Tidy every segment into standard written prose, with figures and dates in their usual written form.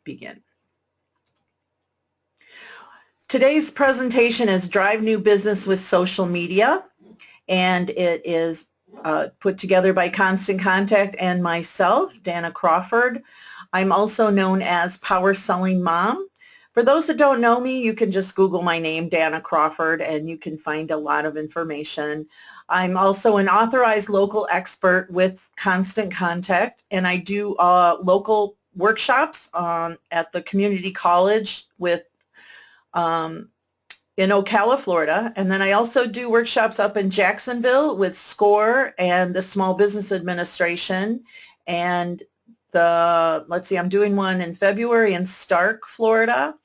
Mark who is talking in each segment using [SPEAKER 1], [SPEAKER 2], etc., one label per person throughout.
[SPEAKER 1] begin. Today's presentation is Drive New Business with Social Media, and it is put together by Constant Contact and myself, Danna Crawford. I'm also known as Power Selling Mom. For those that don't know me, you can just Google my name, Danna Crawford, and you can find a lot of information. I'm also an authorized local expert with Constant Contact, and I do local workshops at the community college with in Ocala, Florida, and then I also do workshops up in Jacksonville with SCORE and the Small Business Administration, and I'm doing one in February in Stark, Florida,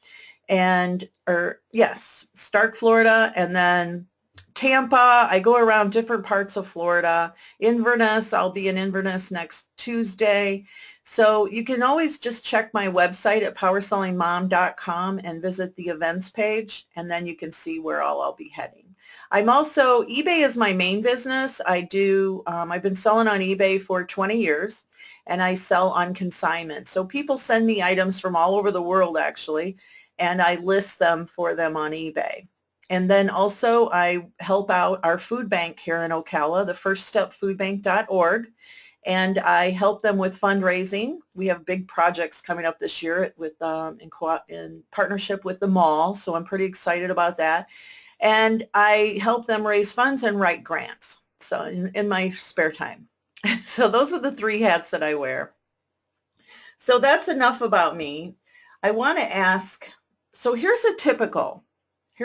[SPEAKER 1] Stark, Florida, and then Tampa. I go around different parts of Florida. Inverness, I'll be in Inverness next Tuesday. So you can always just check my website at powersellingmom.com and visit the events page, and then you can see where I'll be heading. I'm also, eBay is my main business. I've been selling on eBay for 20 years, and I sell on consignment. So people send me items from all over the world, actually, and I list them for them on eBay. And then also I help out our food bank here in Ocala, the firststepfoodbank.org, and I help them with fundraising. We have big projects coming up this year with in partnership with the mall, so I'm pretty excited about that. And I help them raise funds and write grants, so in my spare time. So those are the three hats that I wear. So that's enough about me. I want to ask, so here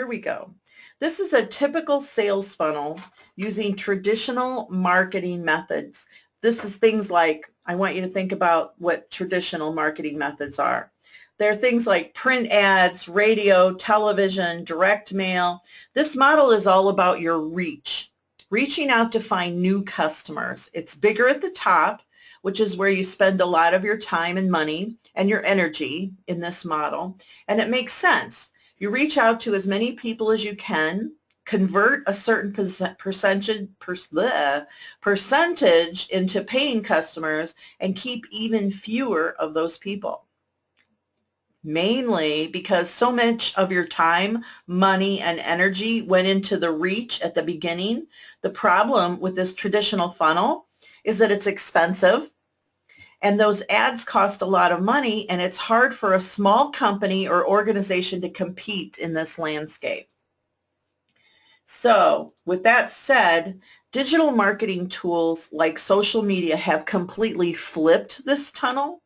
[SPEAKER 1] we go. This is a typical sales funnel using traditional marketing methods. This is things like, I want you to think about what traditional marketing methods are. There are things like print ads, radio, television, direct mail. This model is all about your reach, reaching out to find new customers. It's bigger at the top, which is where you spend a lot of your time and money and your energy in this model, and it makes sense. You reach out to as many people as you can, convert a certain percentage into paying customers, and keep even fewer of those people. Mainly because so much of your time, money, and energy went into the reach at the beginning. The problem with this traditional funnel is that it's expensive, and those ads cost a lot of money, and it's hard for a small company or organization to compete in this landscape. So with that said, digital marketing tools like social media have completely flipped this tunnel.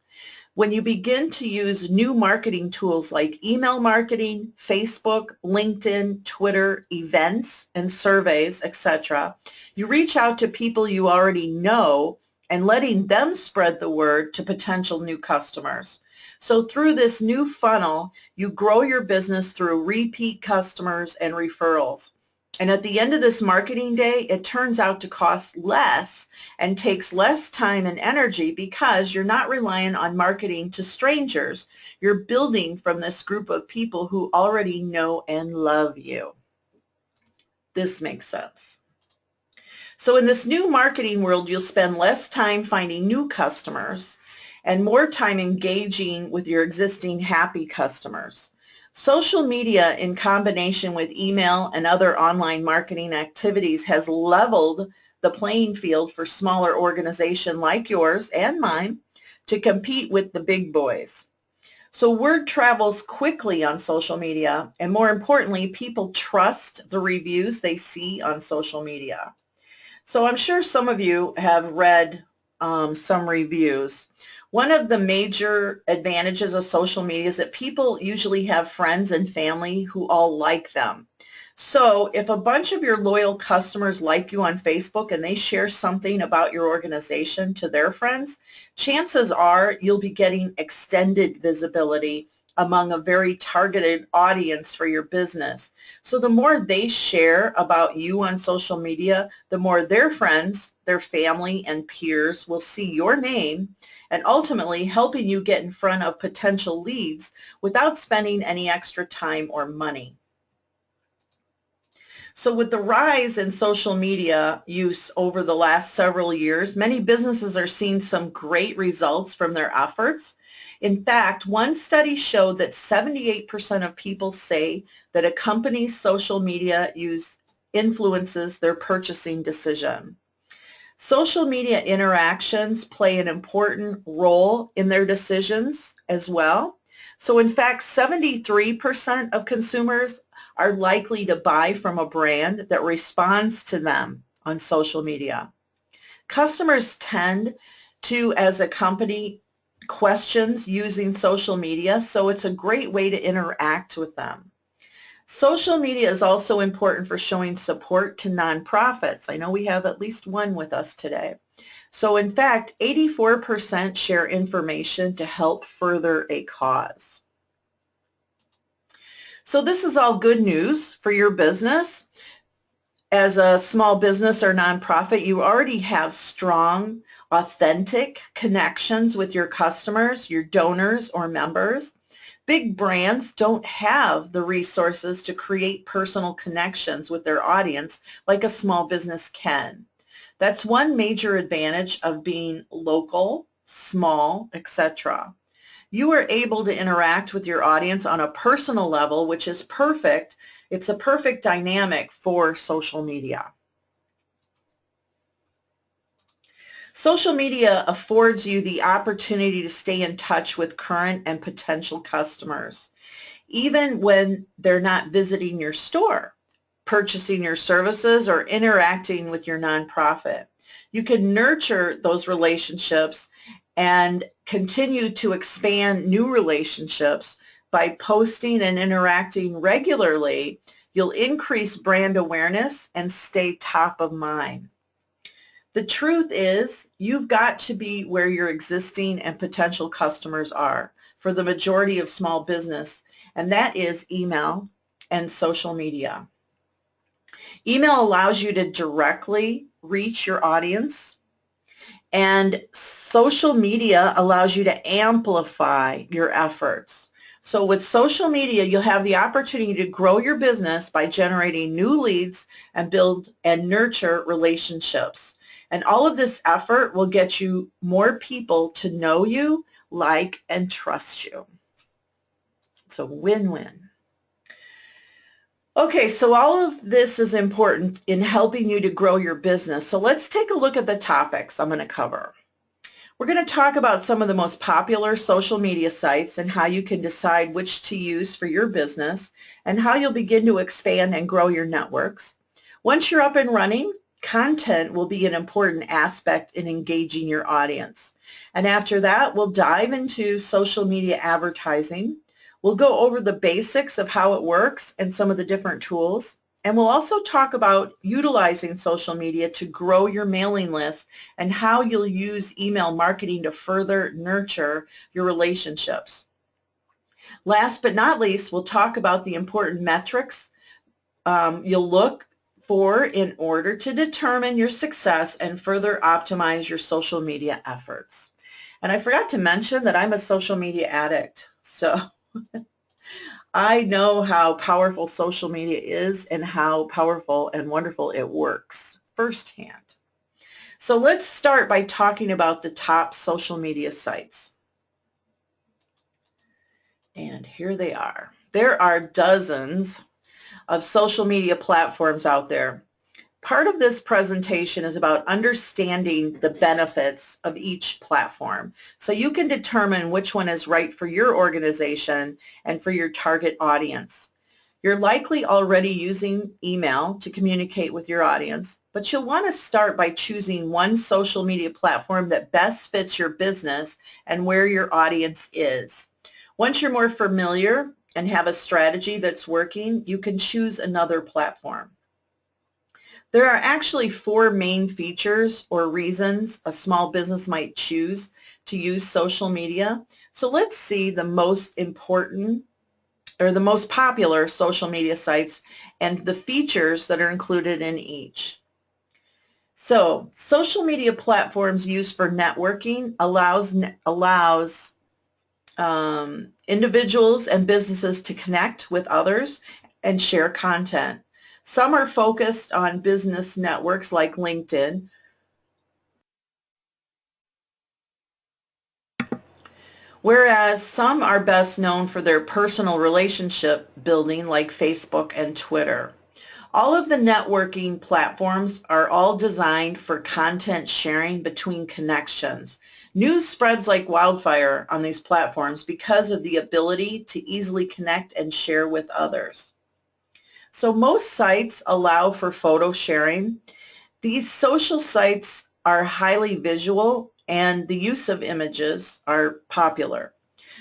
[SPEAKER 1] When you begin to use new marketing tools like email marketing, Facebook, LinkedIn, Twitter, events, and surveys, etc., you reach out to people you already know and letting them spread the word to potential new customers. So through this new funnel, you grow your business through repeat customers and referrals. And at the end of this marketing day, it turns out to cost less and takes less time and energy because you're not relying on marketing to strangers. You're building from this group of people who already know and love you. This makes sense. So in this new marketing world, you'll spend less time finding new customers and more time engaging with your existing happy customers. Social media in combination with email and other online marketing activities has leveled the playing field for smaller organizations like yours and mine to compete with the big boys. So word travels quickly on social media, and more importantly, people trust the reviews they see on social media. So I'm sure some of you have read some reviews. One of the major advantages of social media is that people usually have friends and family who all like them. So if a bunch of your loyal customers like you on Facebook and they share something about your organization to their friends, chances are you'll be getting extended visibility among a very targeted audience for your business. So the more they share about you on social media, the more their friends, their family, and peers will see your name, and ultimately helping you get in front of potential leads without spending any extra time or money. So with the rise in social media use over the last several years, many businesses are seeing some great results from their efforts. In fact, one study showed that 78% of people say that a company's social media use influences their purchasing decision. Social media interactions play an important role in their decisions as well. So in fact, 73% of consumers are likely to buy from a brand that responds to them on social media. Customers tend to, as a company, questions using social media, so it's a great way to interact with them. Social media is also important for showing support to nonprofits. I know we have at least one with us today. So in fact, 84% share information to help further a cause. So this is all good news for your business. As a small business or nonprofit, you already have strong, authentic connections with your customers, your donors or members. Big brands don't have the resources to create personal connections with their audience like a small business can. That's one major advantage of being local, small, etc. You are able to interact with your audience on a personal level, which is perfect. It's a perfect dynamic for social media. Social media affords you the opportunity to stay in touch with current and potential customers, even when they're not visiting your store, purchasing your services, or interacting with your nonprofit. You can nurture those relationships and continue to expand new relationships by posting and interacting regularly. You'll increase brand awareness and stay top of mind. The truth is, you've got to be where your existing and potential customers are for the majority of small business, and that is email and social media. Email allows you to directly reach your audience, and social media allows you to amplify your efforts. So with social media, you'll have the opportunity to grow your business by generating new leads and build and nurture relationships. And all of this effort will get you more people to know you, like, and trust you. It's a win-win. Okay, so all of this is important in helping you to grow your business. So let's take a look at the topics I'm going to cover. We're going to talk about some of the most popular social media sites and how you can decide which to use for your business and how you'll begin to expand and grow your networks. Once you're up and running, content will be an important aspect in engaging your audience. And after that, we'll dive into social media advertising. We'll go over the basics of how it works and some of the different tools. And we'll also talk about utilizing social media to grow your mailing list and how you'll use email marketing to further nurture your relationships. Last but not least, we'll talk about the important metrics you'll look for in order to determine your success and further optimize your social media efforts. And I forgot to mention that I'm a social media addict, so I know how powerful social media is and how powerful and wonderful it works firsthand. So let's start by talking about the top social media sites. And here they are. There are dozens of social media platforms out there. Part of this presentation is about understanding the benefits of each platform so you can determine which one is right for your organization and for your target audience. You're likely already using email to communicate with your audience, but you'll want to start by choosing one social media platform that best fits your business and where your audience is. Once you're more familiar and have a strategy that's working, you can choose another platform. There are actually 4 main features or reasons a small business might choose to use social media. So let's see the most important or the most popular social media sites and the features that are included in each. So social media platforms used for networking allows individuals and businesses to connect with others and share content. Some are focused on business networks like LinkedIn, whereas some are best known for their personal relationship building like Facebook and Twitter. All of the networking platforms are all designed for content sharing between connections. News spreads like wildfire on these platforms because of the ability to easily connect and share with others. So most sites allow for photo sharing. These social sites are highly visual and the use of images are popular.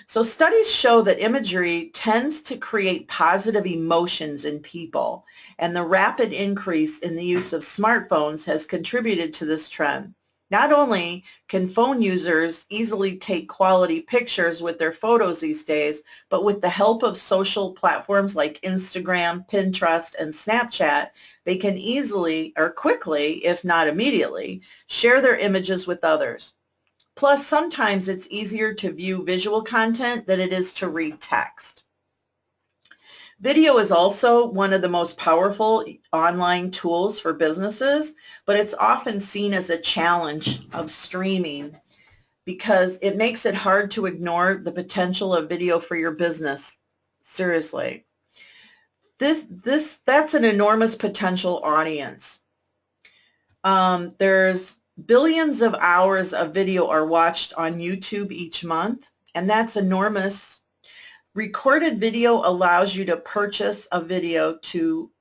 [SPEAKER 1] So studies show that imagery tends to create positive emotions in people, and the rapid increase in the use of smartphones has contributed to this trend. Not only can phone users easily take quality pictures with their photos these days, but with the help of social platforms like Instagram, Pinterest, and Snapchat, they can easily or quickly, if not immediately, share their images with others. Plus, sometimes it's easier to view visual content than it is to read text. Video is also one of the most powerful online tools for businesses, but it's often seen as a challenge of streaming because it makes it hard to ignore the potential of video for your business. Seriously. That's an enormous potential audience. There's billions of hours of video are watched on YouTube each month, and that's enormous. Recorded video allows you to produce a video to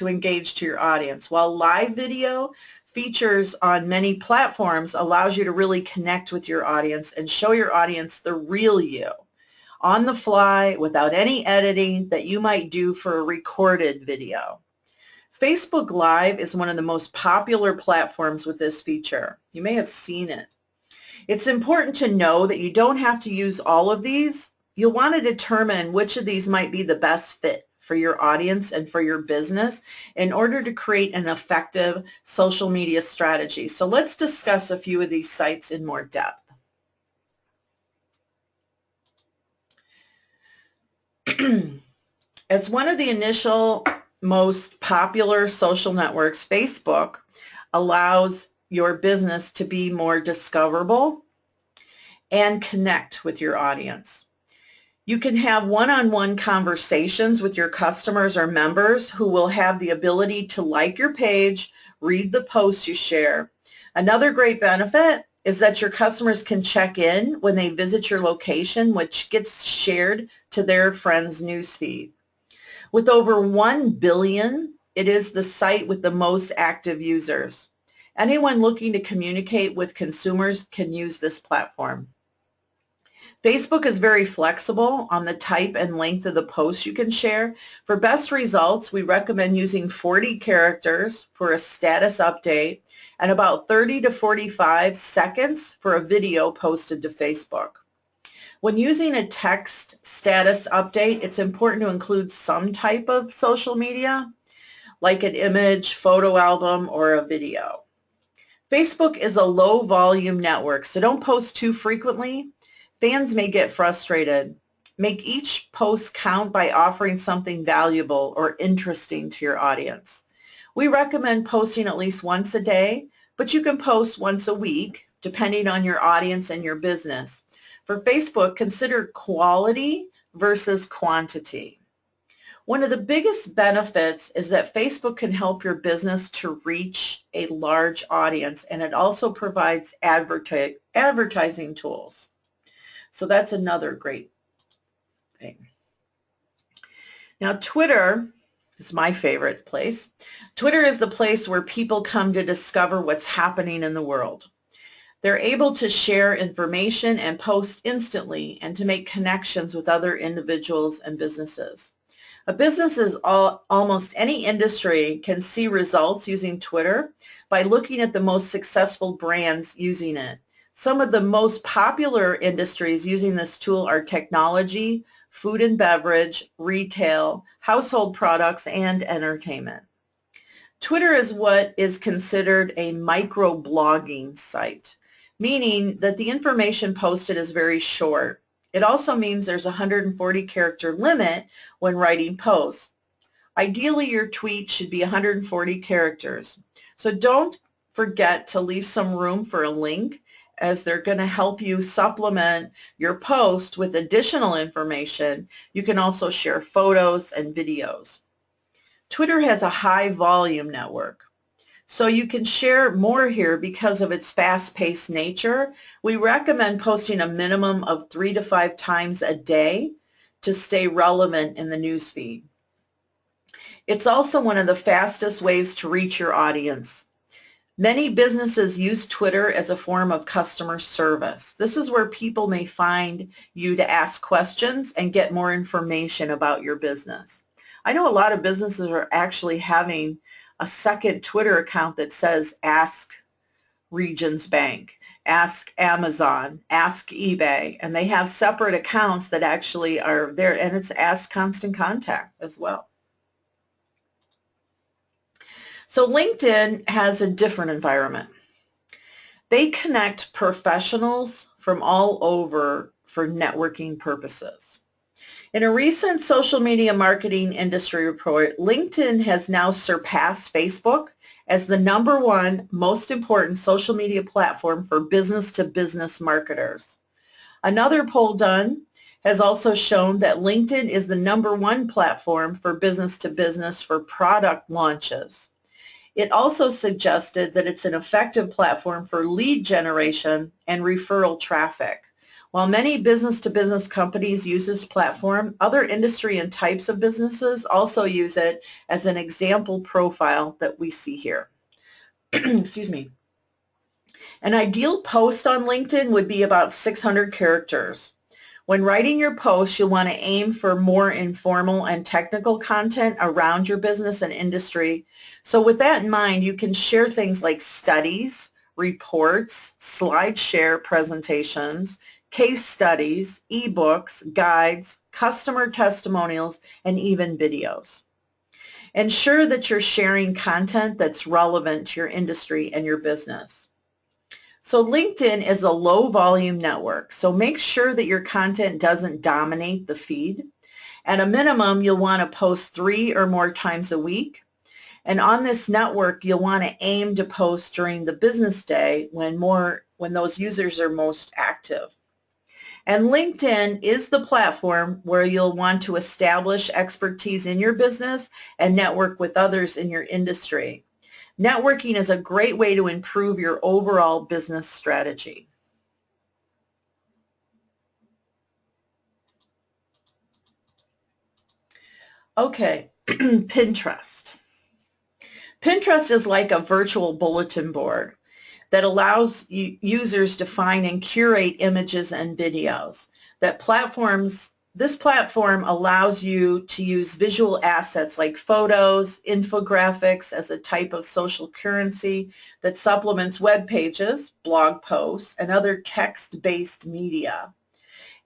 [SPEAKER 1] engage to your audience, while live video features on many platforms allows you to really connect with your audience and show your audience the real you on the fly without any editing that you might do for a recorded video. Facebook Live is one of the most popular platforms with this feature. You may have seen it. It's important to know that you don't have to use all of these. You'll want to determine which of these might be the best fit for your audience and for your business in order to create an effective social media strategy. So let's discuss a few of these sites in more depth. As one of the initial most popular social networks, Facebook allows your business to be more discoverable and connect with your audience. You can have one-on-one conversations with your customers or members who will have the ability to like your page, read the posts you share. Another great benefit is that your customers can check in when they visit your location, which gets shared to their friends' newsfeed. With over 1 billion, it is the site with the most active users. Anyone looking to communicate with consumers can use this platform. Facebook is very flexible on the type and length of the posts you can share. For best results, we recommend using 40 characters for a status update and about 30 to 45 seconds for a video posted to Facebook. When using a text status update, it's important to include some type of social media, like an image, photo album, or a video. Facebook is a low-volume network, so don't post too frequently. Fans may get frustrated. Make each post count by offering something valuable or interesting to your audience. We recommend posting at least once a day, but you can post once a week, depending on your audience and your business. For Facebook, consider quality versus quantity. One of the biggest benefits is that Facebook can help your business to reach a large audience, and it also provides advertising tools. So that's another great thing. Now, Twitter is my favorite place. Twitter is the place where people come to discover what's happening in the world. They're able to share information and post instantly and to make connections with other individuals and businesses. A business is almost any industry can see results using Twitter by looking at the most successful brands using it. Some of the most popular industries using this tool are technology, food and beverage, retail, household products, and entertainment. Twitter is what is considered a microblogging site, meaning that the information posted is very short. It also means there's a 140 character limit when writing posts. Ideally, your tweet should be 140 characters. So don't forget to leave some room for a link, as they're going to help you supplement your post with additional information. You can also share photos and videos. Twitter has a high volume network. So you can share more here because of its fast-paced nature. We recommend posting a minimum of 3 to 5 times a day to stay relevant in the newsfeed. It's also one of the fastest ways to reach your audience. Many businesses use Twitter as a form of customer service. This is where people may find you to ask questions and get more information about your business. I know a lot of businesses are actually having a second Twitter account that says Ask Regions Bank, Ask Amazon, Ask eBay, and they have separate accounts that actually are there, and it's Ask Constant Contact as well. So LinkedIn has a different environment. They connect professionals from all over for networking purposes. In a recent social media marketing industry report, LinkedIn has now surpassed Facebook as the #1 most important social media platform for business-to-business marketers. Another poll done has also shown that LinkedIn is the #1 platform for business-to-business for product launches. It also suggested that it's an effective platform for lead generation and referral traffic. While many business-to-business companies use this platform, other industry and types of businesses also use it as an example profile that we see here. Excuse me. An ideal post on LinkedIn would be about 600 characters. When writing your post, you'll want to aim for more informal and technical content around your business and industry. So with that in mind, you can share things like studies, reports, slide share presentations, case studies, ebooks, guides, customer testimonials, and even videos. Ensure that you're sharing content that's relevant to your industry and your business. So LinkedIn is a low volume network, so make sure that your content doesn't dominate the feed. At a minimum, you'll want to post 3 or more times a week. And on this network, you'll want to aim to post during the business day when those users are most active. And LinkedIn is the platform where you'll want to establish expertise in your business and network with others in your industry. Networking is a great way to improve your overall business strategy. Okay, Pinterest. Pinterest is like a virtual bulletin board that allows users to find and curate images and videos. This platform allows you to use visual assets like photos, infographics as a type of social currency that supplements web pages, blog posts, and other text-based media.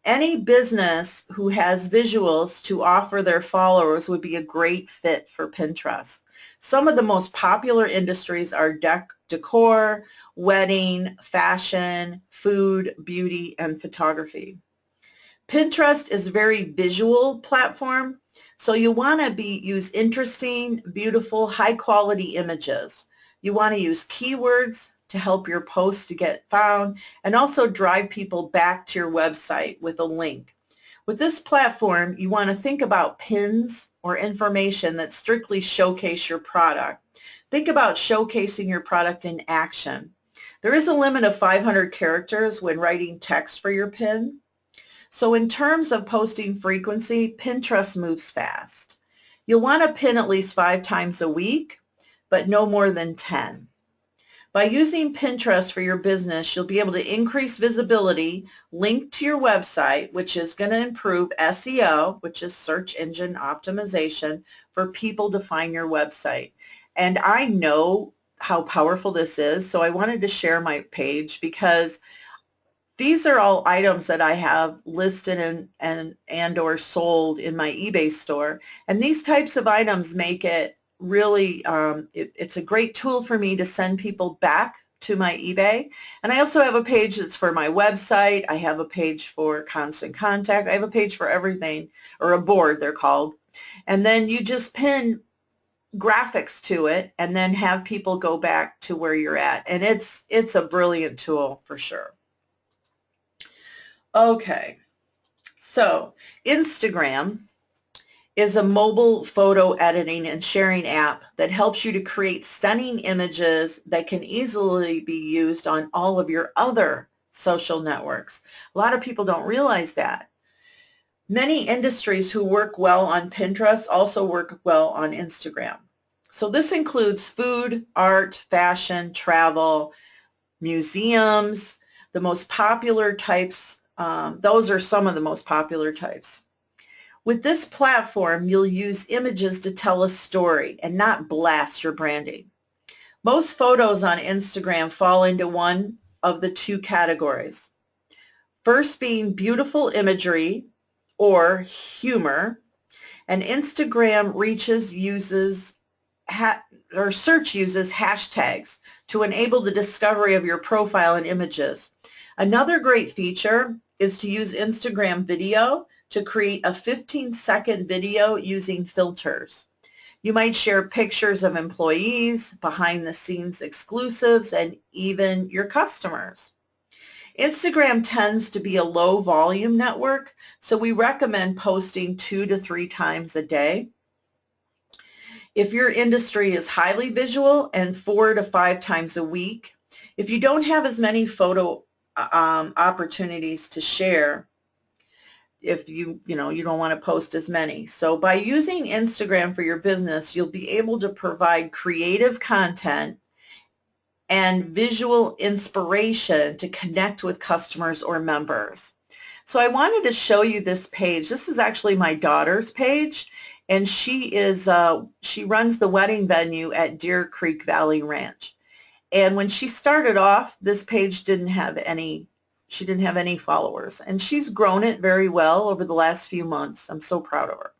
[SPEAKER 1] Any business who has visuals to offer their followers would be a great fit for Pinterest. Some of the most popular industries are decor, wedding, fashion, food, beauty, and photography. Pinterest is a very visual platform, so you want to use interesting, beautiful, high-quality images. You want to use keywords to help your posts to get found and also drive people back to your website with a link. With this platform, you want to think about pins or information that strictly showcase your product. Think about showcasing your product in action. There is a limit of 500 characters when writing text for your pin. So in terms of posting frequency, Pinterest moves fast. You'll want to pin at least 5 times a week, but no more than 10. By using Pinterest for your business, you'll be able to increase visibility, link to your website, which is going to improve SEO, which is search engine optimization, for people to find your website. And I know how powerful this is, so I wanted to share my page because these are all items that I have listed and or sold in my eBay store. And these types of items make it really, it's a great tool for me to send people back to my eBay. And I also have a page that's for my website. I have a page for Constant Contact. I have a page for everything, or a board they're called. And then you just pin graphics to it and then have people go back to where you're at. And it's a brilliant tool for sure. Okay, so Instagram is a mobile photo editing and sharing app that helps you to create stunning images that can easily be used on all of your other social networks. A lot of people don't realize that. Many industries who work well on Pinterest also work well on Instagram. So this includes food, art, fashion, travel, museums, the most popular types. Those are some of the most popular types. With this platform, you'll use images to tell a story and not blast your branding. Most photos on Instagram fall into one of the two categories. First being beautiful imagery or humor, and Instagram search uses hashtags to enable the discovery of your profile and images. Another great feature is to use Instagram video to create a 15-second video using filters. You might share pictures of employees, behind-the-scenes exclusives, and even your customers. Instagram tends to be a low-volume network, so we recommend posting 2 to 3 times a day. If your industry is highly visual, and 4 to 5 times a week. If you don't have as many photo opportunities to share, if you don't want to post as many. So by using Instagram for your business, you'll be able to provide creative content and visual inspiration to connect with customers or members. So I wanted to show you this page. This is actually my daughter's page, and she runs the wedding venue at Deer Creek Valley Ranch. And when she started off, this page didn't have any followers, and she's grown it very well over the last few months. I'm so proud of her.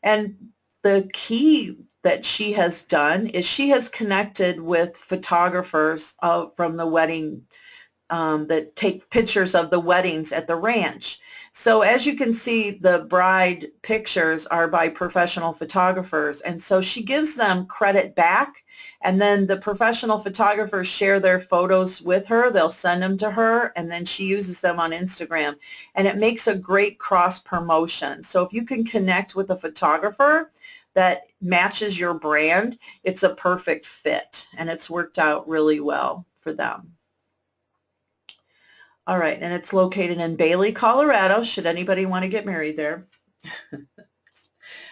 [SPEAKER 1] And the key that she has done is she has connected with photographers from the wedding that take pictures of the weddings at the ranch. So as you can see, the bride pictures are by professional photographers, and so she gives them credit back, and then the professional photographers share their photos with her. They'll send them to her, and then she uses them on Instagram, and it makes a great cross promotion. So if you can connect with a photographer that matches your brand, it's a perfect fit, and it's worked out really well for them. All right, and it's located in Bailey, Colorado, should anybody want to get married there.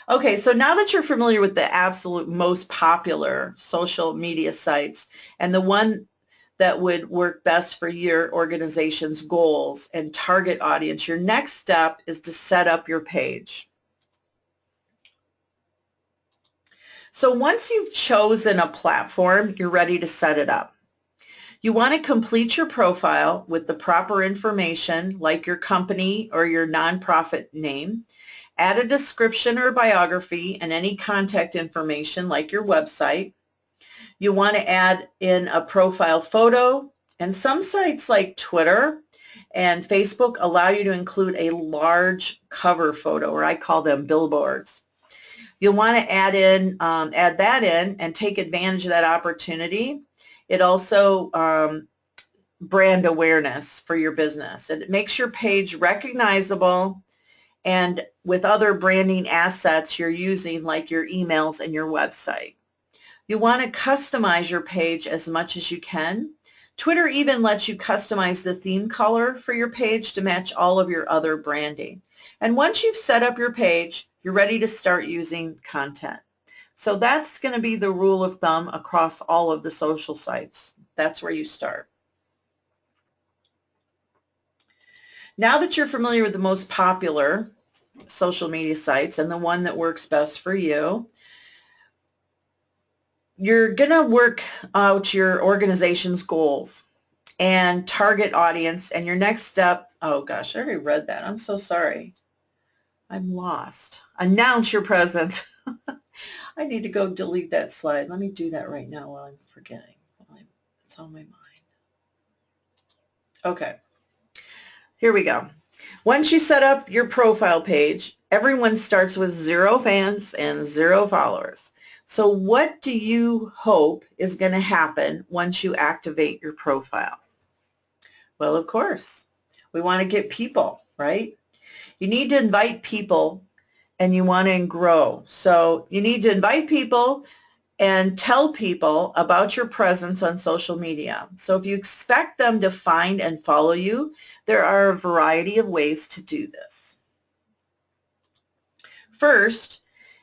[SPEAKER 1] Okay, so now that you're familiar with the absolute most popular social media sites and the one that would work best for your organization's goals and target audience, your next step is to set up your page. So once you've chosen a platform, you're ready to set it up. You want to complete your profile with the proper information like your company or your nonprofit name. Add a description or biography and any contact information like your website. You want to add in a profile photo, and some sites like Twitter and Facebook allow you to include a large cover photo, or I call them billboards. You'll want to add that in and take advantage of that opportunity. It also brand awareness for your business. It makes your page recognizable and with other branding assets you're using like your emails and your website. You want to customize your page as much as you can. Twitter even lets you customize the theme color for your page to match all of your other branding. And once you've set up your page, you're ready to start using content. So that's going to be the rule of thumb across all of the social sites. That's where you start. Now that you're familiar with the most popular social media sites and the one that works best for you, you're going to work out your organization's goals and target audience, and your next step, oh gosh, I already read that. I'm so sorry. I'm lost. Announce your presence. I need to go delete that slide. Let me do that right now while I'm forgetting. It's on my mind. Okay. Here we go. Once you set up your profile page, everyone starts with 0 fans and 0 followers. So what do you hope is going to happen once you activate your profile? Well, of course, we want to get people right? You need to invite people and you want to grow. So you need to invite people and tell people about your presence on social media. So if you expect them to find and follow you, there are a variety of ways to do this. First,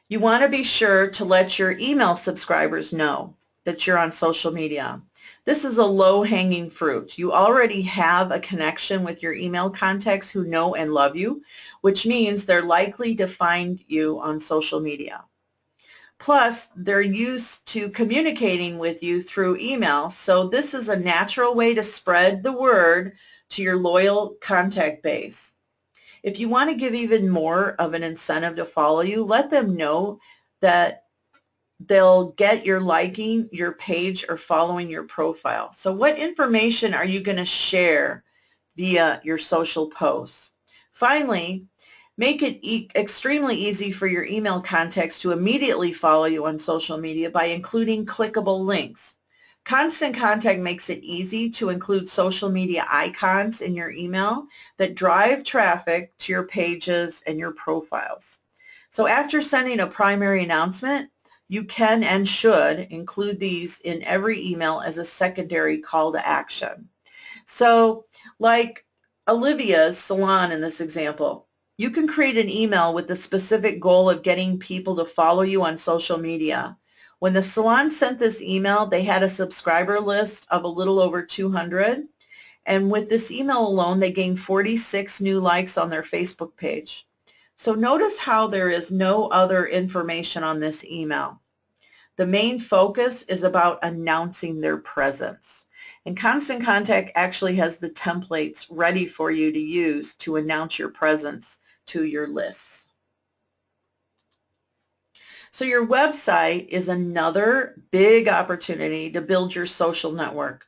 [SPEAKER 1] you want to be sure to let your email subscribers know that you're on social media. This is a low-hanging fruit. You already have a connection with your email contacts who know and love you, which means they're likely to find you on social media. Plus, they're used to communicating with you through email, so this is a natural way to spread the word to your loyal contact base. If you want to give even more of an incentive to follow you, let them know that they'll get your liking your page or following your profile. So what information are you going to share via your social posts? Finally, make it extremely easy for your email contacts to immediately follow you on social media by including clickable links. Constant Contact makes it easy to include social media icons in your email that drive traffic to your pages and your profiles. So after sending a primary announcement, you can and should include these in every email as a secondary call to action. So like Olivia's salon in this example, you can create an email with the specific goal of getting people to follow you on social media. When the salon sent this email, they had a subscriber list of a little over 200, and with this email alone, they gained 46 new likes on their Facebook page. So notice how there is no other information on this email. The main focus is about announcing their presence. And Constant Contact actually has the templates ready for you to use to announce your presence to your lists. So your website is another big opportunity to build your social network.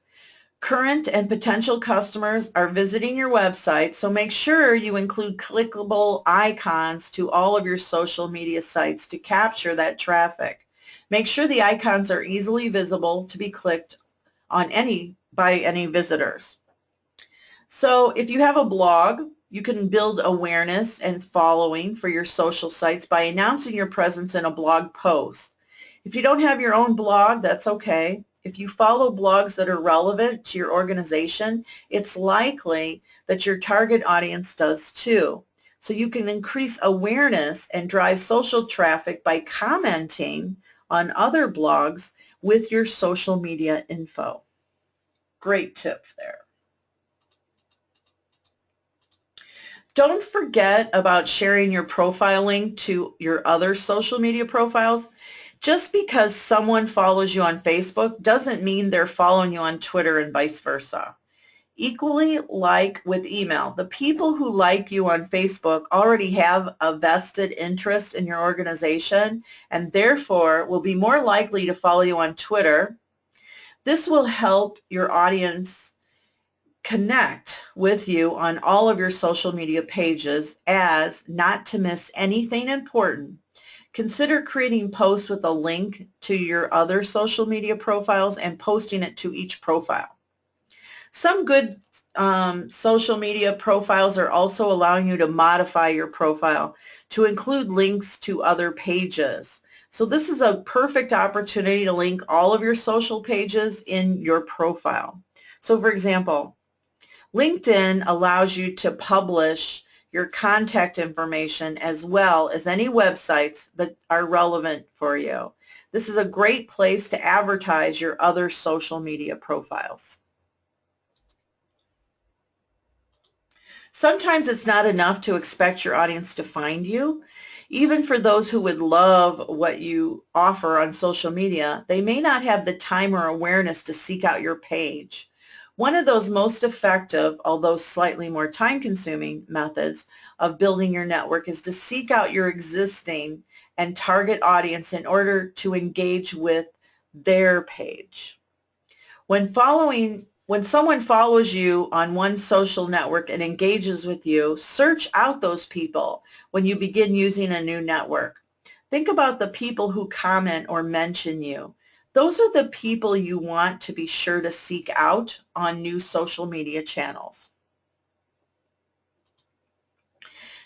[SPEAKER 1] Current and potential customers are visiting your website, so make sure you include clickable icons to all of your social media sites to capture that traffic. Make sure the icons are easily visible to be clicked on by any visitors. So if you have a blog, you can build awareness and following for your social sites by announcing your presence in a blog post. If you don't have your own blog, that's okay. If you follow blogs that are relevant to your organization, it's likely that your target audience does too. So you can increase awareness and drive social traffic by commenting on other blogs with your social media info. Great tip there. Don't forget about sharing your profile link to your other social media profiles. Just because someone follows you on Facebook doesn't mean they're following you on Twitter and vice versa. Equally like with email, the people who like you on Facebook already have a vested interest in your organization and therefore will be more likely to follow you on Twitter. This will help your audience connect with you on all of your social media pages as not to miss anything important. Consider creating posts with a link to your other social media profiles and posting it to each profile. Some good social media profiles are also allowing you to modify your profile to include links to other pages. So this is a perfect opportunity to link all of your social pages in your profile. So for example, LinkedIn allows you to publish your contact information as well as any websites that are relevant for you. This is a great place to advertise your other social media profiles. Sometimes it's not enough to expect your audience to find you. Even for those who would love what you offer on social media, they may not have the time or awareness to seek out your page. One of those most effective, although slightly more time-consuming methods of building your network is to seek out your existing and target audience in order to engage with their page. When someone follows you on one social network and engages with you, search out those people when you begin using a new network. Think about the people who comment or mention you. Those are the people you want to be sure to seek out on new social media channels.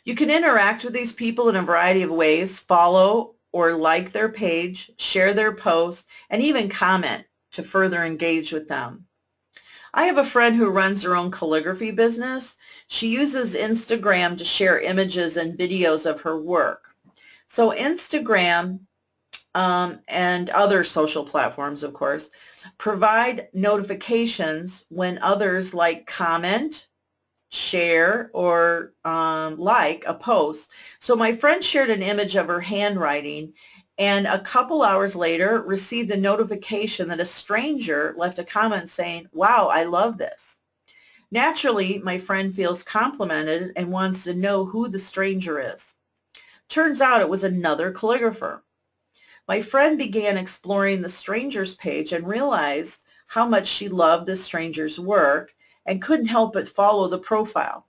[SPEAKER 1] You can interact with these people in a variety of ways, follow or like their page, share their posts, and even comment to further engage with them. I have a friend who runs her own calligraphy business. She uses Instagram to share images and videos of her work. So Instagram and other social platforms, of course, provide notifications when others comment, share, or like a post. So my friend shared an image of her handwriting and a couple hours later received a notification that a stranger left a comment saying, "Wow, I love this." Naturally, my friend feels complimented and wants to know who the stranger is. Turns out it was another calligrapher. My friend began exploring the stranger's page and realized how much she loved the stranger's work and couldn't help but follow the profile.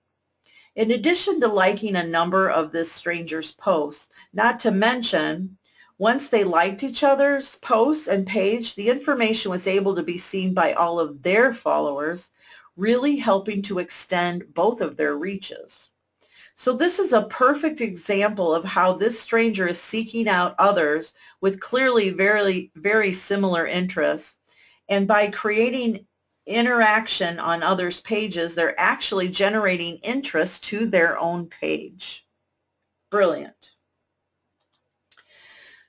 [SPEAKER 1] In addition to liking a number of this stranger's posts, not to mention, once they liked each other's posts and page, the information was able to be seen by all of their followers, really helping to extend both of their reaches. So this is a perfect example of how this stranger is seeking out others with clearly very, very similar interests. And by creating interaction on others' pages, they're actually generating interest to their own page. Brilliant.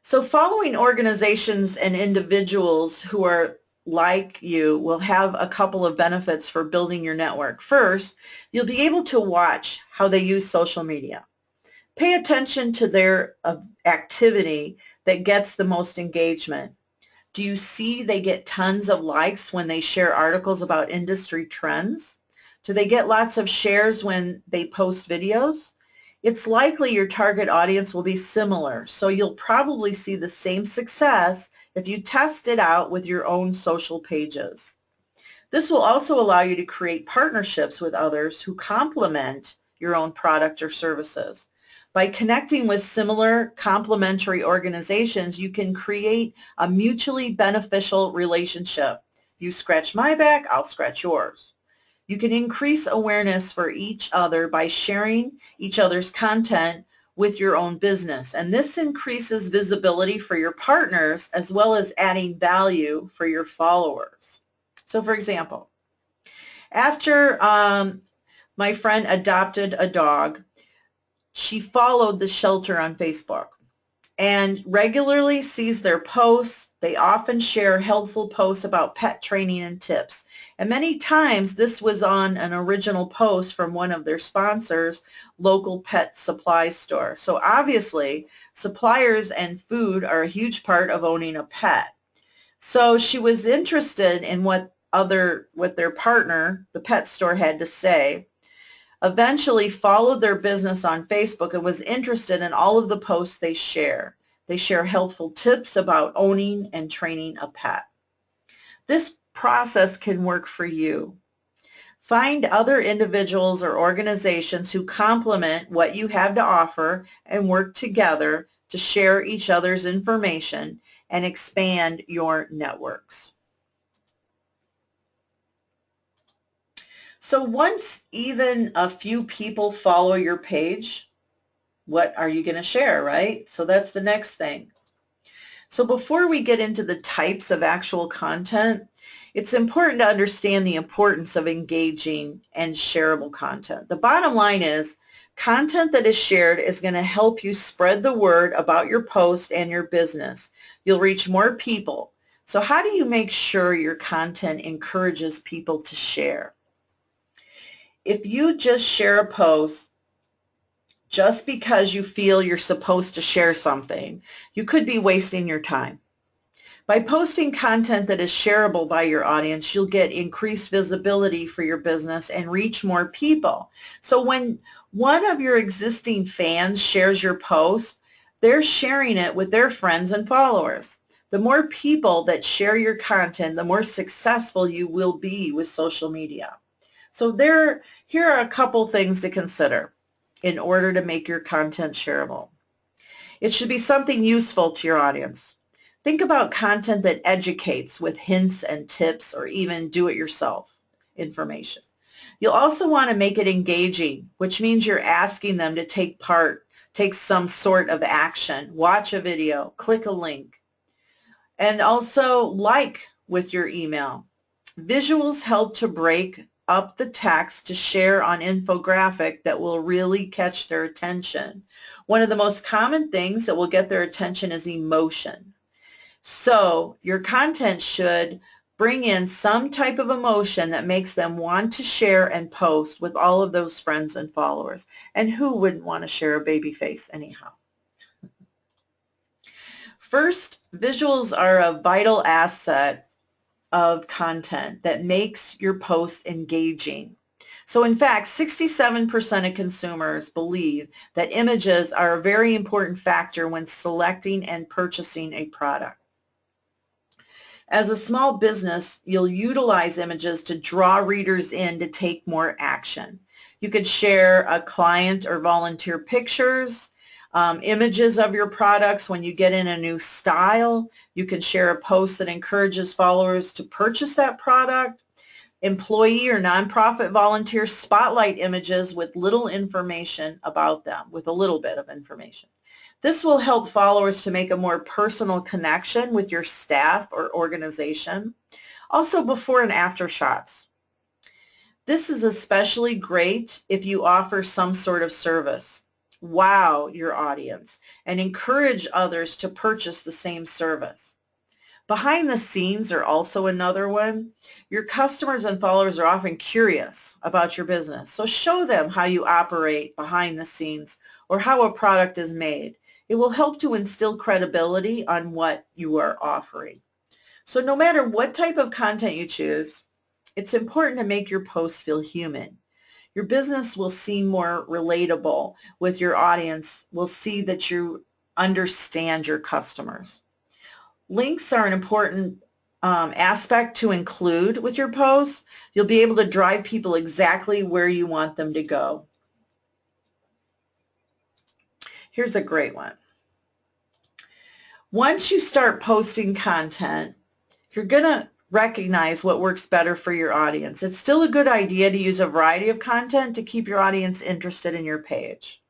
[SPEAKER 1] So following organizations and individuals who are like you will have a couple of benefits for building your network. First, you'll be able to watch how they use social media. Pay attention to their activity that gets the most engagement. Do you see they get tons of likes when they share articles about industry trends? Do they get lots of shares when they post videos? It's likely your target audience will be similar, so you'll probably see the same success if you test it out with your own social pages. This will also allow you to create partnerships with others who complement your own product or services. By connecting with similar complementary organizations, you can create a mutually beneficial relationship. You scratch my back, I'll scratch yours. You can increase awareness for each other by sharing each other's content with your own business. And this increases visibility for your partners as well as adding value for your followers. So for example, after my friend adopted a dog, she followed the shelter on Facebook and regularly sees their posts. They often share helpful posts about pet training and tips. And many times this was on an original post from one of their sponsors, local pet supply store. So obviously suppliers and food are a huge part of owning a pet. So she was interested in what their partner, the pet store, had to say. Eventually followed their business on Facebook and was interested in all of the posts they share. They share helpful tips about owning and training a pet. This process can work for you. Find other individuals or organizations who complement what you have to offer and work together to share each other's information and expand your networks. So once even a few people follow your page, what are you going to share, right? So that's the next thing. So before we get into the types of actual content, it's important to understand the importance of engaging and shareable content. The bottom line is content that is shared is going to help you spread the word about your post and your business. You'll reach more people. So how do you make sure your content encourages people to share? If you just share a post just because you feel you're supposed to share something, you could be wasting your time. By posting content that is shareable by your audience, you'll get increased visibility for your business and reach more people. So when one of your existing fans shares your post, they're sharing it with their friends and followers. The more people that share your content, the more successful you will be with social media. So here are a couple things to consider in order to make your content shareable. It should be something useful to your audience. Think about content that educates with hints and tips or even do-it-yourself information. You'll also want to make it engaging, which means you're asking them to take part, take some sort of action, watch a video, click a link, and also like with your email. Visuals help to break up the text to share on infographic that will really catch their attention. One of the most common things that will get their attention is emotion. So your content should bring in some type of emotion that makes them want to share and post with all of those friends and followers. And who wouldn't want to share a baby face anyhow? First, visuals are a vital asset of content that makes your post engaging. So in fact, 67% of consumers believe that images are a very important factor when selecting and purchasing a product. As a small business, you'll utilize images to draw readers in to take more action. You could share a client or volunteer pictures, images of your products when you get in a new style. You can share a post that encourages followers to purchase that product. Employee or nonprofit volunteer spotlight images with little information about them, with a little bit of information. This will help followers to make a more personal connection with your staff or organization. Also, before and after shots. This is especially great if you offer some sort of service. Wow your audience and encourage others to purchase the same service. Behind the scenes are also another one. Your customers and followers are often curious about your business, so show them how you operate behind the scenes or how a product is made. It will help to instill credibility on what you are offering. So no matter what type of content you choose, it's important to make your posts feel human. Your business will seem more relatable with your audience, will see that you understand your customers. Links are an important aspect to include with your posts. You'll be able to drive people exactly where you want them to go. Here's a great one. Once you start posting content, you're going to recognize what works better for your audience. It's still a good idea to use a variety of content to keep your audience interested in your page.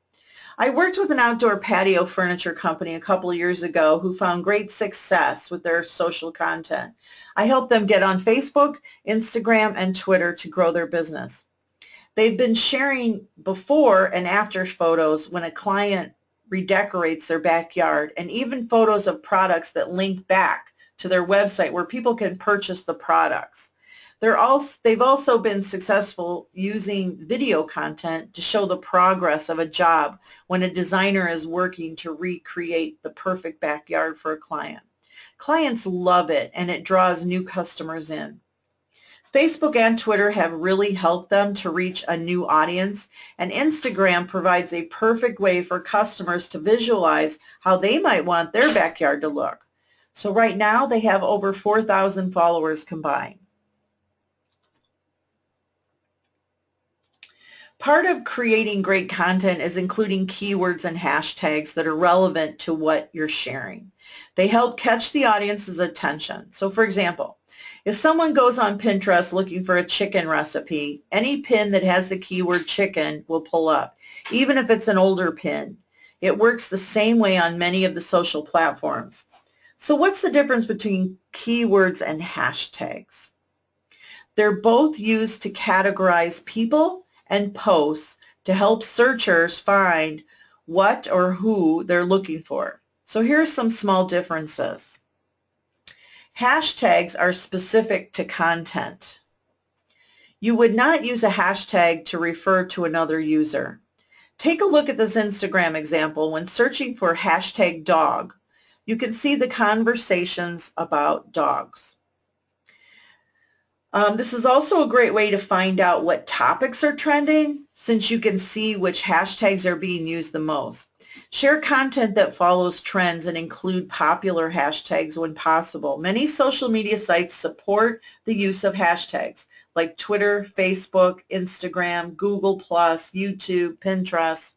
[SPEAKER 1] I worked with an outdoor patio furniture company a couple of years ago who found great success with their social content. I helped them get on Facebook, Instagram, and Twitter to grow their business. They've been sharing before and after photos when a client redecorates their backyard, and even photos of products that link back to their website where people can purchase the products. They've also been successful using video content to show the progress of a job when a designer is working to recreate the perfect backyard for a client. Clients love it, and it draws new customers in. Facebook and Twitter have really helped them to reach a new audience, and Instagram provides a perfect way for customers to visualize how they might want their backyard to look. So right now they have over 4,000 followers combined. Part of creating great content is including keywords and hashtags that are relevant to what you're sharing. They help catch the audience's attention. So for example, if someone goes on Pinterest looking for a chicken recipe, any pin that has the keyword chicken will pull up, even if it's an older pin. It works the same way on many of the social platforms. So what's the difference between keywords and hashtags? They're both used to categorize people and posts to help searchers find what or who they're looking for. So here's some small differences. Hashtags are specific to content. You would not use a hashtag to refer to another user. Take a look at this Instagram example. When searching for hashtag dog, you can see the conversations about dogs. This is also a great way to find out what topics are trending, since you can see which hashtags are being used the most. Share content that follows trends and include popular hashtags when possible. Many social media sites support the use of hashtags like Twitter, Facebook, Instagram, Google+, YouTube, Pinterest.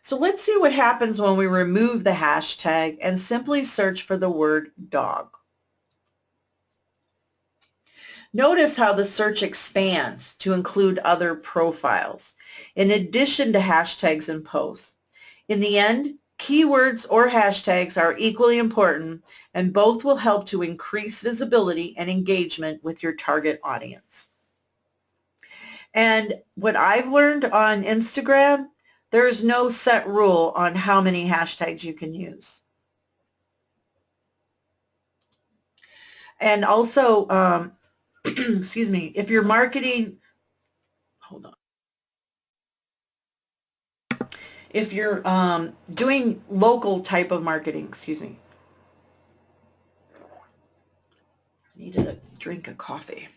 [SPEAKER 1] So let's see what happens when we remove the hashtag and simply search for the word dog. Notice how the search expands to include other profiles, in addition to hashtags and posts. In the end, keywords or hashtags are equally important, and both will help to increase visibility and engagement with your target audience. And what I've learned on Instagram, there is no set rule on how many hashtags you can use. And also, excuse me, if you're marketing, hold on. If you're doing local type of marketing, excuse me. I needed a drink of coffee.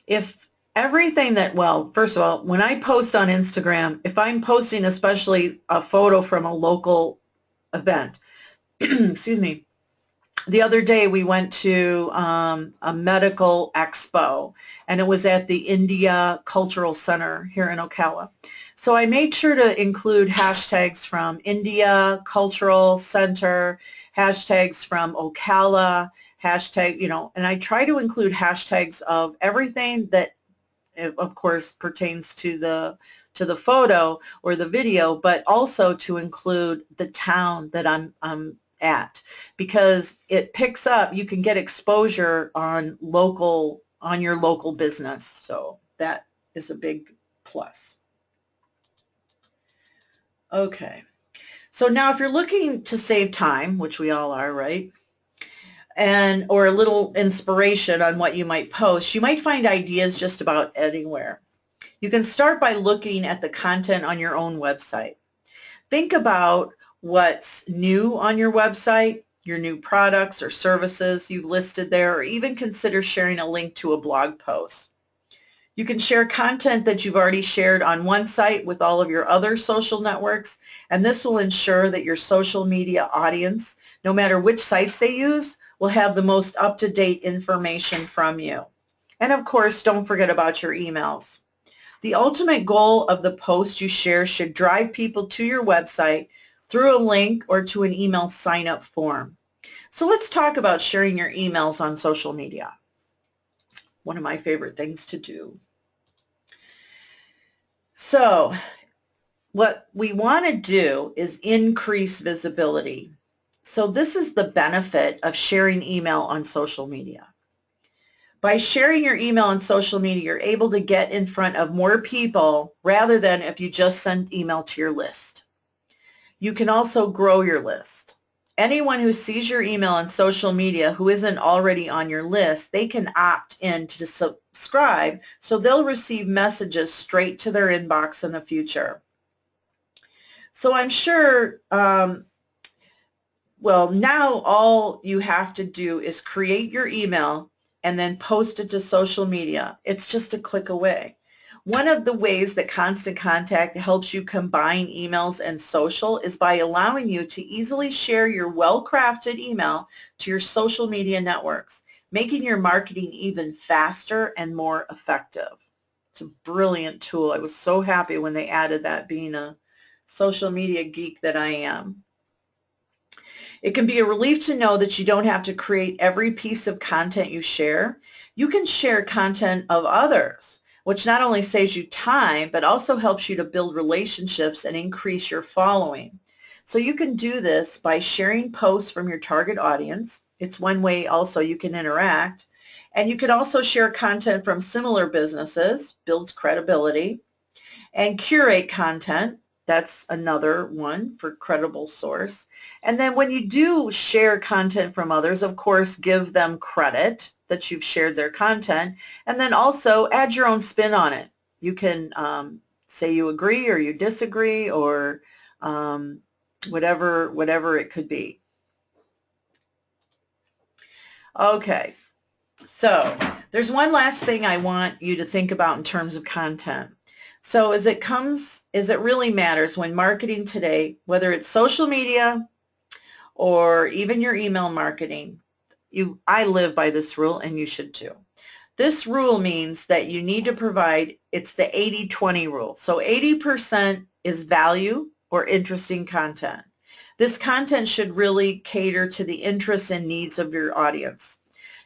[SPEAKER 1] If everything that, well, first of all, when I post on Instagram, if I'm posting especially a photo from a local event, excuse me, the other day we went to a medical expo, and it was at the India Cultural Center here in Ocala. So I made sure to include hashtags from India Cultural Center, hashtags from Ocala, hashtag, and I try to include hashtags of everything that, of course, pertains to the photo or the video, but also to include the town that I'm at, because it picks up, you can get exposure on your local business. So that is a big plus. Okay. So now if you're looking to save time, which we all are, right? Or a little inspiration on what you might post, you might find ideas just about anywhere. You can start by looking at the content on your own website. Think about what's new on your website, your new products or services you've listed there, or even consider sharing a link to a blog post. You can share content that you've already shared on one site with all of your other social networks, and this will ensure that your social media audience, no matter which sites they use, will have the most up-to-date information from you. And of course, don't forget about your emails. The ultimate goal of the post you share should drive people to your website through a link or to an email sign-up form. So let's talk about sharing your emails on social media. One of my favorite things to do. So what we want to do is increase visibility. So this is the benefit of sharing email on social media. By sharing your email on social media, you're able to get in front of more people rather than if you just send email to your list. You can also grow your list. Anyone who sees your email on social media who isn't already on your list, they can opt in to subscribe, so they'll receive messages straight to their inbox in the future. So I'm sure, well, now all you have to do is create your email and then post it to social media. It's just a click away. One of the ways that Constant Contact helps you combine emails and social is by allowing you to easily share your well-crafted email to your social media networks, making your marketing even faster and more effective. It's a brilliant tool. I was so happy when they added that, being a social media geek that I am. It can be a relief to know that you don't have to create every piece of content you share. You can share content of others, which not only saves you time, but also helps you to build relationships and increase your following. So you can do this by sharing posts from your target audience. It's one way also you can interact. And you can also share content from similar businesses, builds credibility, and curate content. That's another one for credible source. And then when you do share content from others, of course, give them credit that you've shared their content, and then also add your own spin on it. You can say you agree or you disagree, or whatever it could be. Okay, so there's one last thing I want you to think about in terms of content. So as it really matters when marketing today, whether it's social media or even your email marketing, I live by this rule, and you should too. This rule means that you need to provide, it's the 80-20 rule. So 80% is value or interesting content. This content should really cater to the interests and needs of your audience.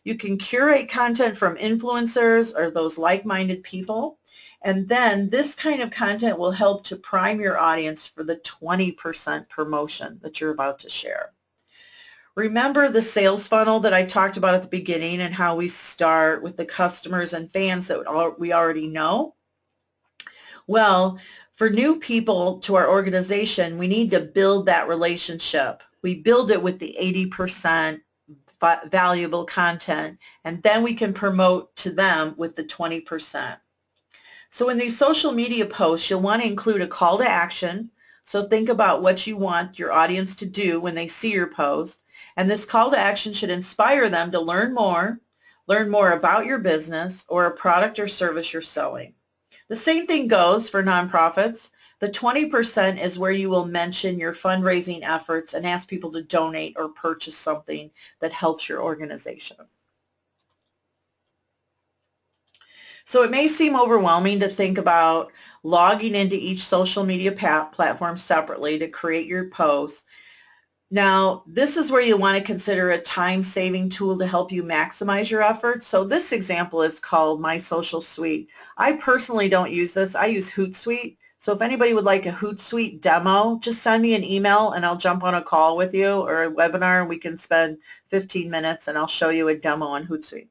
[SPEAKER 1] You can curate content from influencers or those like-minded people. And then this kind of content will help to prime your audience for the 20% promotion that you're about to share. Remember the sales funnel that I talked about at the beginning and how we start with the customers and fans that we already know? Well, for new people to our organization, we need to build that relationship. We build it with the 80% valuable content, and then we can promote to them with the 20%. So in these social media posts, you'll want to include a call to action. So think about what you want your audience to do when they see your post. And this call to action should inspire them to learn more about your business or a product or service you're selling. The same thing goes for nonprofits. The 20% is where you will mention your fundraising efforts and ask people to donate or purchase something that helps your organization. So it may seem overwhelming to think about logging into each social media platform separately to create your posts. Now, this is where you want to consider a time-saving tool to help you maximize your efforts. So this example is called My Social Suite. I personally don't use this. I use Hootsuite. So if anybody would like a Hootsuite demo, just send me an email and I'll jump on a call with you or a webinar and we can spend 15 minutes and I'll show you a demo on Hootsuite.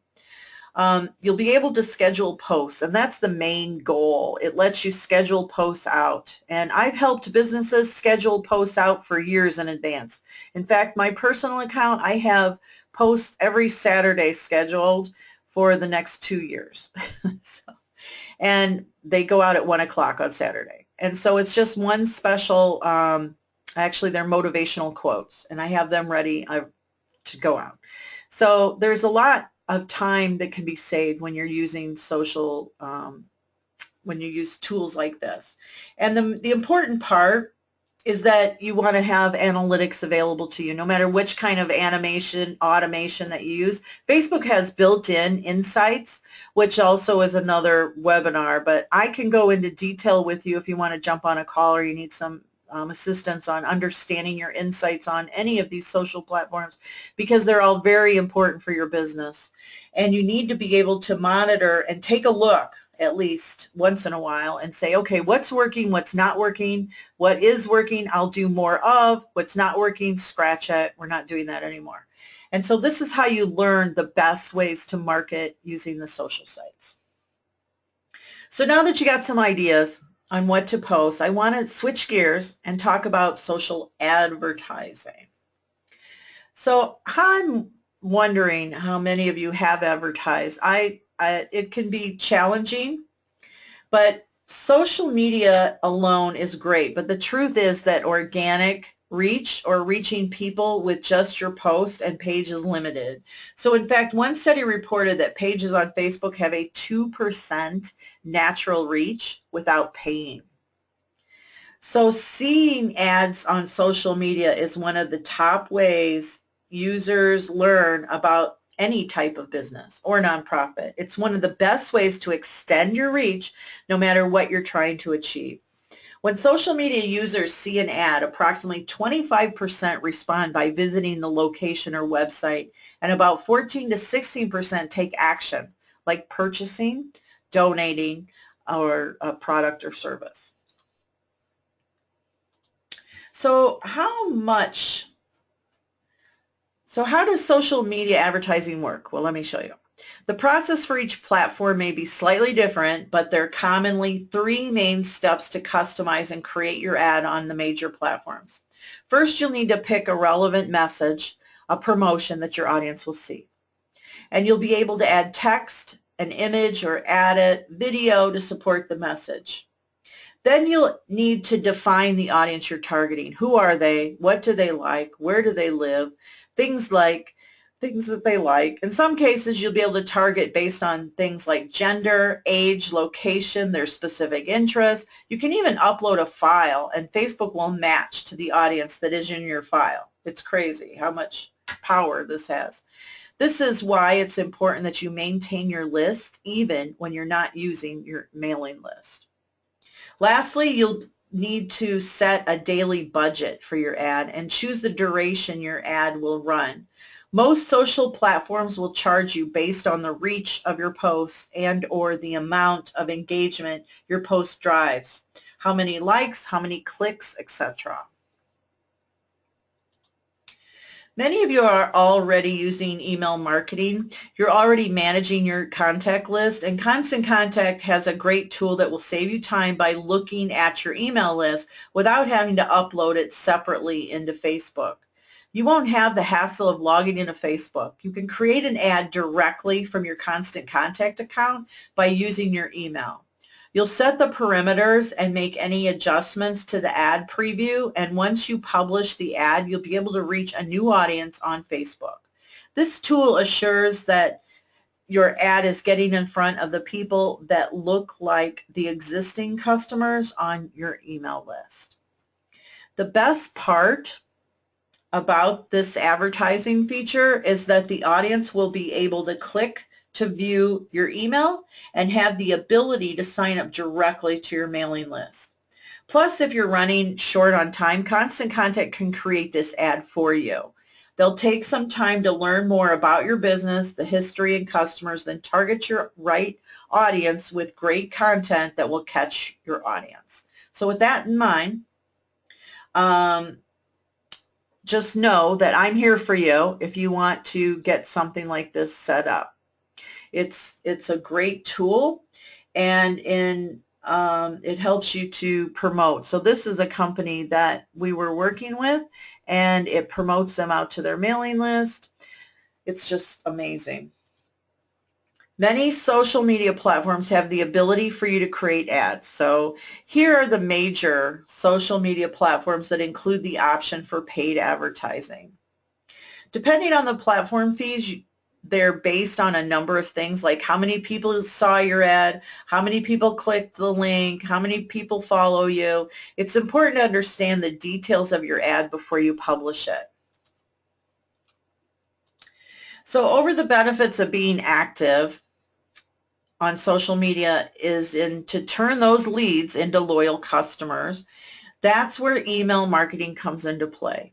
[SPEAKER 1] You'll be able to schedule posts, and that's the main goal. It lets you schedule posts out, and I've helped businesses schedule posts out for years in advance. In fact, my personal account, I have posts every Saturday scheduled for the next 2 years. And they go out at 1 o'clock on Saturday. And so it's just one special, actually they're motivational quotes, and I have them ready to go out. So there's a lot of time that can be saved when you're using social, when you use tools like this. And the important part is that you want to have analytics available to you, no matter which kind of automation that you use. Facebook has built-in insights, which also is another webinar, but I can go into detail with you if you want to jump on a call or you need some assistance on understanding your insights on any of these social platforms, because they're all very important for your business. And you need to be able to monitor and take a look at least once in a while and say, okay, what's working, what's not working, what is working, I'll do more of, what's not working, scratch it, we're not doing that anymore. And so this is how you learn the best ways to market using the social sites. So now that you got some ideas on what to post, I want to switch gears and talk about social advertising. So I'm wondering how many of you have advertised. It can be challenging, but social media alone is great. But the truth is that organic reach or reaching people with just your post and page is limited. So in fact, one study reported that pages on Facebook have a 2% natural reach without paying. So seeing ads on social media is one of the top ways users learn about any type of business or nonprofit. It's one of the best ways to extend your reach no matter what you're trying to achieve. When social media users see an ad, approximately 25% respond by visiting the location or website, and about 14 to 16% take action, like purchasing, donating, or a product or service. So how does social media advertising work? Well, let me show you. The process for each platform may be slightly different, but there are commonly 3 main steps to customize and create your ad on the major platforms. First, you'll need to pick a relevant message, a promotion that your audience will see. And you'll be able to add text, an image, or add a video to support the message. Then you'll need to define the audience you're targeting. Who are they? What do they like? Where do they live? Things that they like. In some cases, you'll be able to target based on things like gender, age, location, their specific interests. You can even upload a file, and Facebook will match to the audience that is in your file. It's crazy how much power this has. This is why it's important that you maintain your list even when you're not using your mailing list. Lastly, you'll need to set a daily budget for your ad and choose the duration your ad will run. Most social platforms will charge you based on the reach of your posts and or the amount of engagement your post drives, how many likes, how many clicks, etc. Many of you are already using email marketing. You're already managing your contact list, and Constant Contact has a great tool that will save you time by looking at your email list without having to upload it separately into Facebook. You won't have the hassle of logging into Facebook. You can create an ad directly from your Constant Contact account by using your email. You'll set the parameters and make any adjustments to the ad preview, and once you publish the ad, you'll be able to reach a new audience on Facebook. This tool assures that your ad is getting in front of the people that look like the existing customers on your email list. The best part about this advertising feature is that the audience will be able to click to view your email and have the ability to sign up directly to your mailing list. Plus, if you're running short on time, Constant Contact can create this ad for you. They'll take some time to learn more about your business, the history and customers, then target your right audience with great content that will catch your audience. So with that in mind, just know that I'm here for you if you want to get something like this set up. It's a great tool, and it helps you to promote. So this is a company that we were working with, and it promotes them out to their mailing list. It's just amazing. Many social media platforms have the ability for you to create ads. So here are the major social media platforms that include the option for paid advertising. Depending on the platform fees, they're based on a number of things like how many people saw your ad, how many people clicked the link, how many people follow you. It's important to understand the details of your ad before you publish it. So over the benefits of being active on social media is to turn those leads into loyal customers. That's where email marketing comes into play.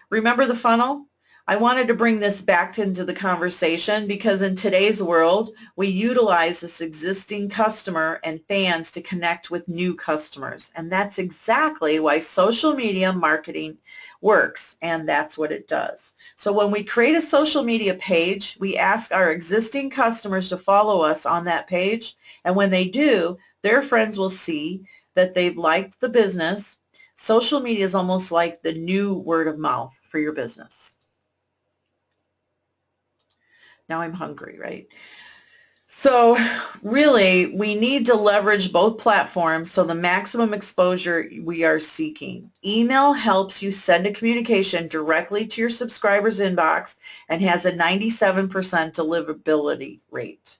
[SPEAKER 1] Remember the funnel? I wanted to bring this back into the conversation because in today's world, we utilize this existing customer and fans to connect with new customers. And that's exactly why social media marketing works, and that's what it does. So when we create a social media page, we ask our existing customers to follow us on that page, and when they do, their friends will see that they've liked the business. Social media is almost like the new word of mouth for your business. Now I'm hungry, right? So really, we need to leverage both platforms so the maximum exposure we are seeking. Email helps you send a communication directly to your subscriber's inbox and has a 97% deliverability rate.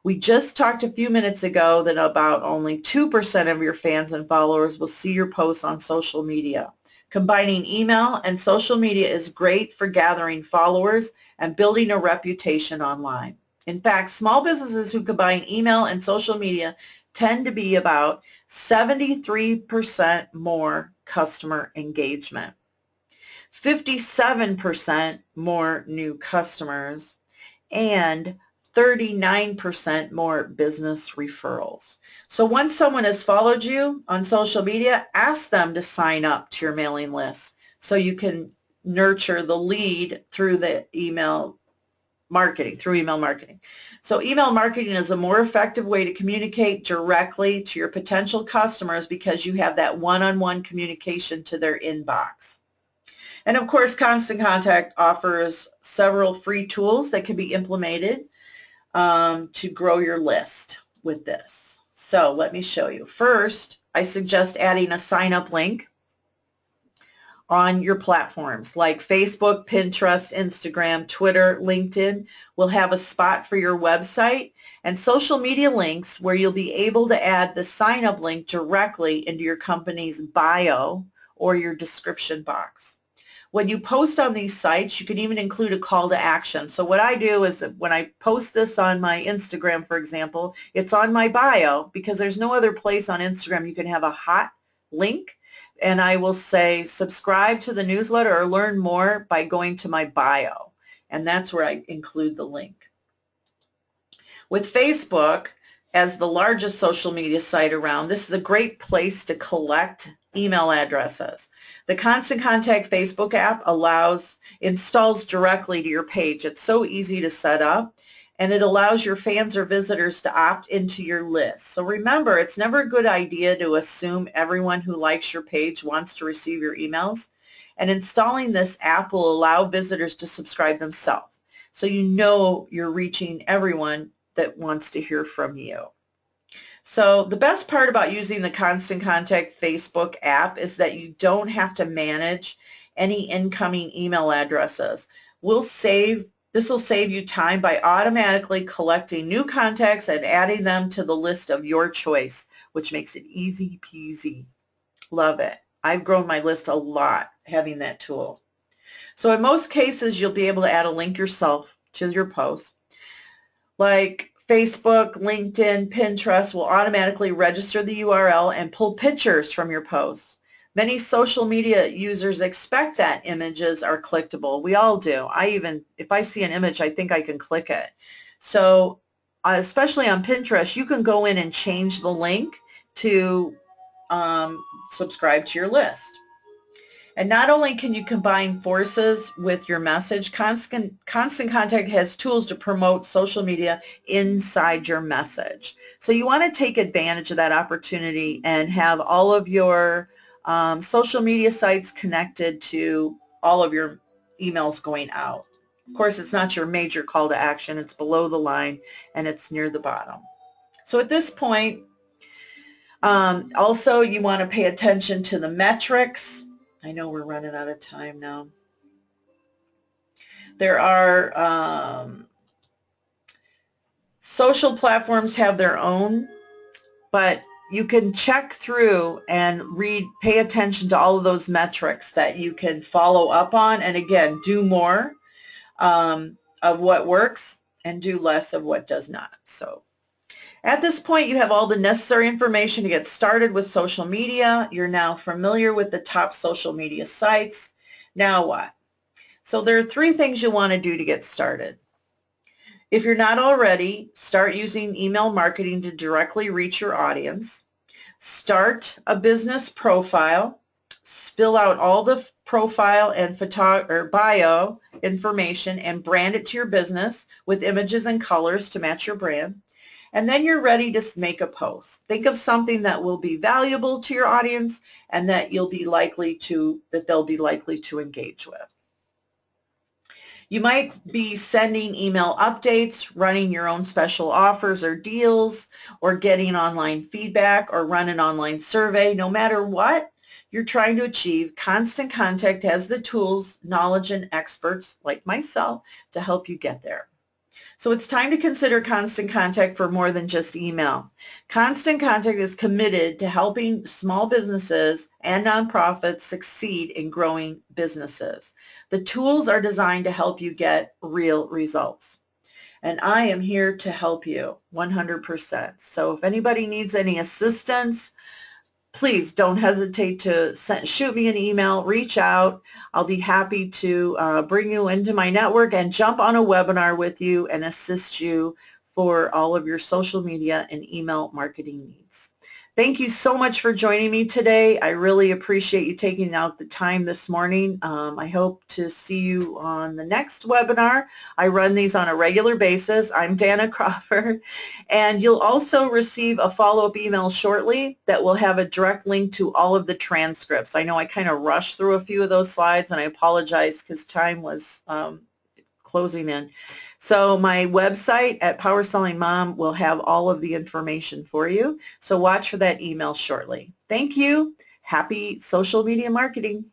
[SPEAKER 1] We just talked a few minutes ago that about only 2% of your fans and followers will see your posts on social media. Combining email and social media is great for gathering followers and building a reputation online. In fact, small businesses who combine email and social media tend to be about 73% more customer engagement, 57% more new customers, and 39% more business referrals. So once someone has followed you on social media, ask them to sign up to your mailing list so you can nurture the lead through the email marketing, So email marketing is a more effective way to communicate directly to your potential customers because you have that one-on-one communication to their inbox. And of course, Constant Contact offers several free tools that can be implemented to grow your list with this. So let me show you. First, I suggest adding a sign-up link on your platforms like Facebook, Pinterest, Instagram, Twitter, LinkedIn will have a spot for your website, and social media links where you'll be able to add the sign-up link directly into your company's bio or your description box. When you post on these sites, you can even include a call to action. So what I do is when I post this on my Instagram, for example, it's on my bio because there's no other place on Instagram you can have a hot link, and I will say subscribe to the newsletter or learn more by going to my bio. and that's where I include the link. With Facebook, as the largest social media site around, this is a great place to collect email addresses. The Constant Contact Facebook app installs directly to your page. It's so easy to set up, and it allows your fans or visitors to opt into your list. So remember, it's never a good idea to assume everyone who likes your page wants to receive your emails. And installing this app will allow visitors to subscribe themselves. So you know you're reaching everyone that wants to hear from you. So the best part about using the Constant Contact Facebook app is that you don't have to manage any incoming email addresses. This will save you time by automatically collecting new contacts and adding them to the list of your choice, which makes it easy peasy. Love it. I've grown my list a lot having that tool. So in most cases, you'll be able to add a link yourself to your post. Like Facebook, LinkedIn, Pinterest will automatically register the URL and pull pictures from your posts. Many social media users expect that images are clickable. We all do. If I see an image, I think I can click it. So especially on Pinterest, you can go in and change the link to subscribe to your list. And not only can you combine forces with your message, Constant Contact has tools to promote social media inside your message. So you want to take advantage of that opportunity and have all of your social media sites connected to all of your emails going out. Of course, it's not your major call to action. It's below the line and it's near the bottom. So at this point, also you want to pay attention to the metrics. I know we're running out of time now. There are social platforms have their own, but you can check through and pay attention to all of those metrics that you can follow up on, and again, do more of what works and do less of what does not. So at this point, you have all the necessary information to get started with social media. You're now familiar with the top social media sites. Now what? So there are 3 things you want to do to get started. If you're not already, start using email marketing to directly reach your audience. Start a business profile. Fill out all the profile and bio information and brand it to your business with images and colors to match your brand. And then you're ready to make a post. Think of something that will be valuable to your audience and that they'll be likely to engage with. You might be sending email updates, running your own special offers or deals, or getting online feedback or run an online survey. No matter what you're trying to achieve, Constant Contact has the tools, knowledge, and experts like myself to help you get there. So it's time to consider Constant Contact for more than just email. Constant Contact is committed to helping small businesses and nonprofits succeed in growing businesses. The tools are designed to help you get real results. And I am here to help you 100%. So if anybody needs any assistance, please don't hesitate to shoot me an email, reach out. I'll be happy to bring you into my network and jump on a webinar with you and assist you for all of your social media and email marketing needs. Thank you so much for joining me today. I really appreciate you taking out the time this morning. I hope to see you on the next webinar. I run these on a regular basis. I'm Danna Crawford, and you'll also receive a follow-up email shortly that will have a direct link to all of the transcripts. I know I kind of rushed through a few of those slides, and I apologize because time was closing in. So my website at Power Selling Mom will have all of the information for you. So watch for that email shortly. Thank you. Happy social media marketing.